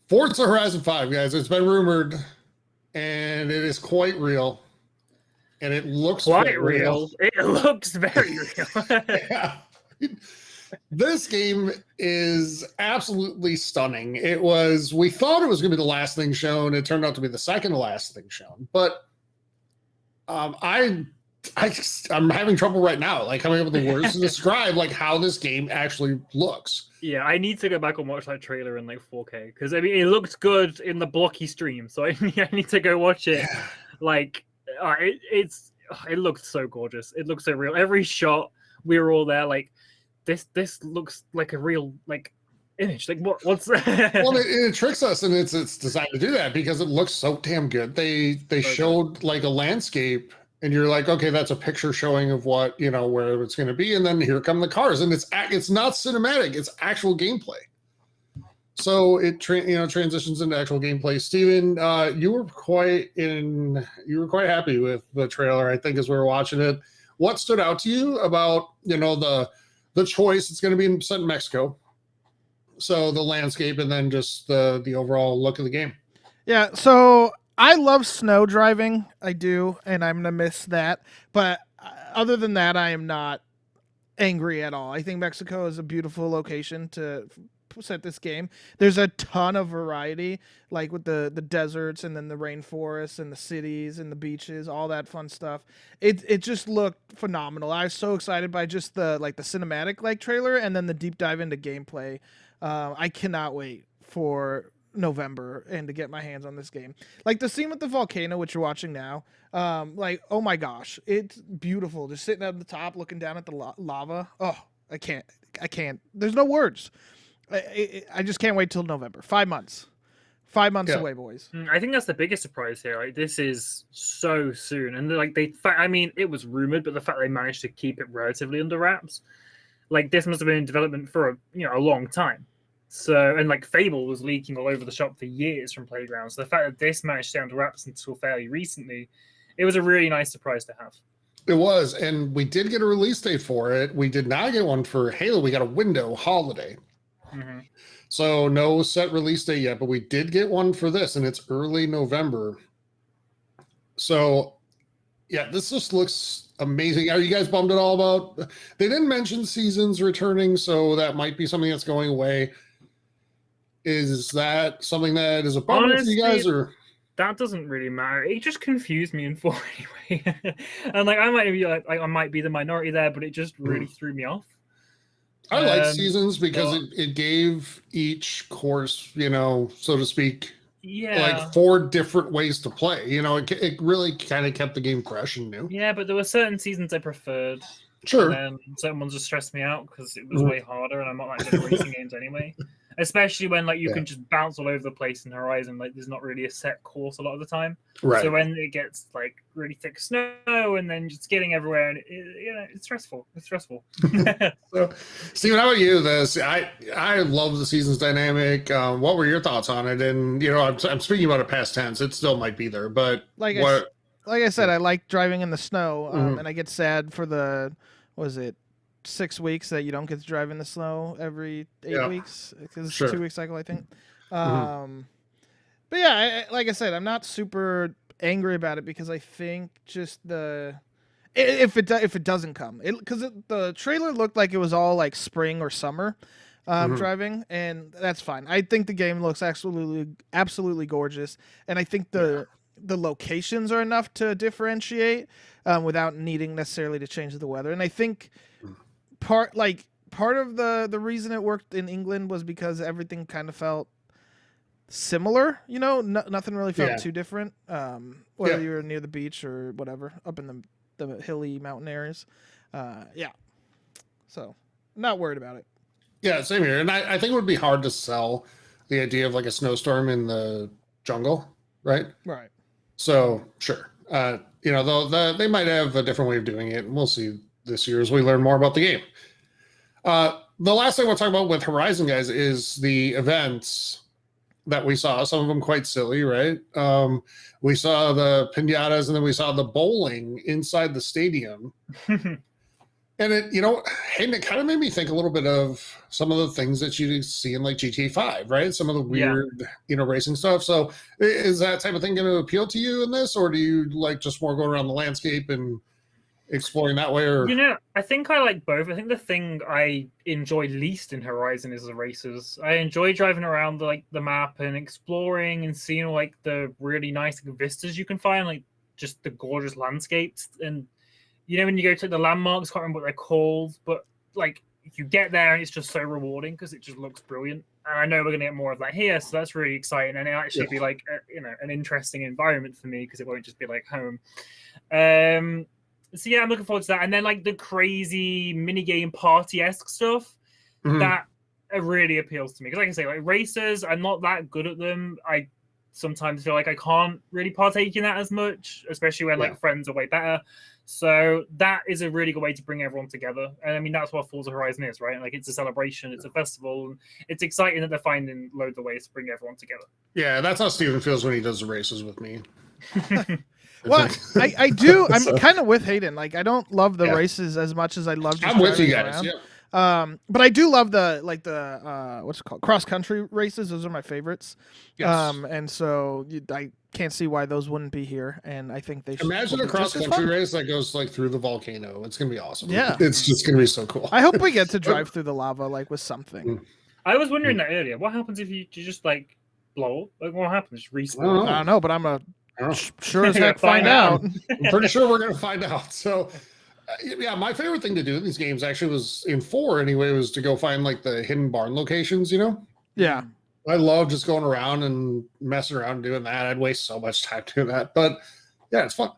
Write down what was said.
Forza Horizon 5, guys. It's been rumored, and it is quite real. And it looks quite real. It looks very real. Yeah. This game is absolutely stunning. We thought it was going to be the last thing shown. It turned out to be the second to last thing shown. But I'm having trouble right now, like coming up with the words to describe like how this game actually looks. Yeah, I need to go back and watch that trailer in like 4K because I mean it looked good in the blocky stream, so I need to go watch it. Yeah. Like it looked so gorgeous. It looks so real. Every shot, we were all there. Like this looks like a real like image. Like what's that? Well, it tricks us, and it's designed to do that because it looks so damn good. They showed like a landscape. And you're like, okay, that's a picture showing of what, where it's going to be. And then here come the cars. And it's not cinematic. It's actual gameplay. So it transitions into actual gameplay. Steven, you were quite happy with the trailer, I think, as we were watching it. What stood out to you about, the choice? It's going to be set in Mexico. So the landscape and then just the overall look of the game. Yeah, so I love snow driving. I do, and I'm going to miss that. But other than that, I am not angry at all. I think Mexico is a beautiful location to set this game. There's a ton of variety, like with the deserts and then the rainforests and the cities and the beaches, all that fun stuff. It just looked phenomenal. I was so excited by just the cinematic trailer and then the deep dive into gameplay. I cannot wait for November and to get my hands on this game. Like the scene with the volcano, which you're watching now, oh my gosh, it's beautiful. Just sitting at the top looking down at the lava. Oh, I can't. There's no words. I just can't wait till November. 5 months. 5 months away, boys. I think that's the biggest surprise here. Like, this is so soon. And it was rumored, but the fact they managed to keep it relatively under wraps, like this must have been in development for a long time. So, and like Fable was leaking all over the shop for years from Playground. So the fact that this managed to stay under wraps until fairly recently, it was a really nice surprise to have. It was, and we did get a release date for it. We did not get one for Halo. We got a window holiday. Mm-hmm. So no set release date yet, but we did get one for this, and it's early November. So, yeah, this just looks amazing. Are you guys bummed at all about? They didn't mention seasons returning, so that might be something that's going away. Is that something that is a bummer to you guys, or? That doesn't really matter. It just confused me in 4 anyway. And like I might be the minority there, but it just really threw me off. I like seasons because it gave each course, so to speak, like 4 different ways to play. It really kind of kept the game fresh and new. Yeah, but there were certain seasons I preferred. Sure. And then certain ones just stressed me out because it was way harder, and I'm not like good at racing games anyway. Especially when you can just bounce all over the place in Horizon, like there's not really a set course a lot of the time. Right. So when it gets like really thick snow and then just getting everywhere, and it's stressful. It's stressful. So, Steven, how about you? I love the seasons dynamic. What were your thoughts on it? And I'm speaking about a past tense. It still might be there, but like I said, I like driving in the snow, and I get sad for the 6 weeks that you don't get to drive in the snow every 8 weeks because it's a 2-week cycle, I think. But yeah, like I said, I'm not super angry about it because I think just if it doesn't come, because the trailer looked like it was all like spring or summer driving, and that's fine. I think the game looks absolutely gorgeous, and I think the locations are enough to differentiate without needing necessarily to change the weather, and I think. Part of the reason it worked in England was because everything kind of felt similar, nothing really felt too different, whether you were near the beach or whatever, up in the hilly mountain areas. So not worried about it. Yeah, same here. And I think it would be hard to sell the idea of like a snowstorm in the jungle, right? Right. So sure. Though they might have a different way of doing it, and we'll see this year as we learn more about the game. The last thing we'll talk about with Horizon, guys, is the events that we saw. Some of them quite silly, right? We saw the pinatas, and then we saw the bowling inside the stadium. And it, Hayden, it kind of made me think a little bit of some of the things that you see in like GTA 5, right? Some of the weird, racing stuff. So is that type of thing going to appeal to you in this, or do you like just more going around the landscape and exploring that way? Or I think I like both. I think the thing I enjoy least in Horizon is the races. I enjoy driving around the map and exploring and seeing like the really nice vistas you can find, like just the gorgeous landscapes. And when you go to the landmarks, can't remember what they're called, but like you get there and it's just so rewarding because it just looks brilliant. And I know we're gonna get more of that here, so that's really exciting. And it'll actually be like an interesting environment for me because it won't just be like home. So yeah, I'm looking forward to that. And then like the crazy minigame party-esque stuff that really appeals to me. Because like I say, like racers, I'm not that good at them. I sometimes feel like I can't really partake in that as much, especially when like friends are way better. So that is a really good way to bring everyone together. And I mean, that's what Forza Horizon is, right? Like it's a celebration, it's a festival. And it's exciting that they're finding loads of ways to bring everyone together. Yeah, that's how Steven feels when he does the races with me. Well, I do. I'm kind of with Hayden. Like, I don't love the races as much as I love. I'm with you guys. Around. Yeah. But I do love the what's it called, cross country races. Those are my favorites. Yes. And so I can't see why those wouldn't be here. And I think they should. Imagine a cross country race that goes like through the volcano. It's gonna be awesome. Yeah, it's just gonna be so cool. I hope we get to drive through the lava like with something. I was wondering that earlier. What happens if you just like blow up? Like what happens? Just respawn? I don't know, but I'm sure as heck find out. I'm pretty sure we're going to find out. So, yeah, my favorite thing to do in these games actually was in 4 anyway, was to go find like the hidden barn locations, Yeah. I love just going around and messing around doing that. I'd waste so much time doing that. But yeah, it's fun.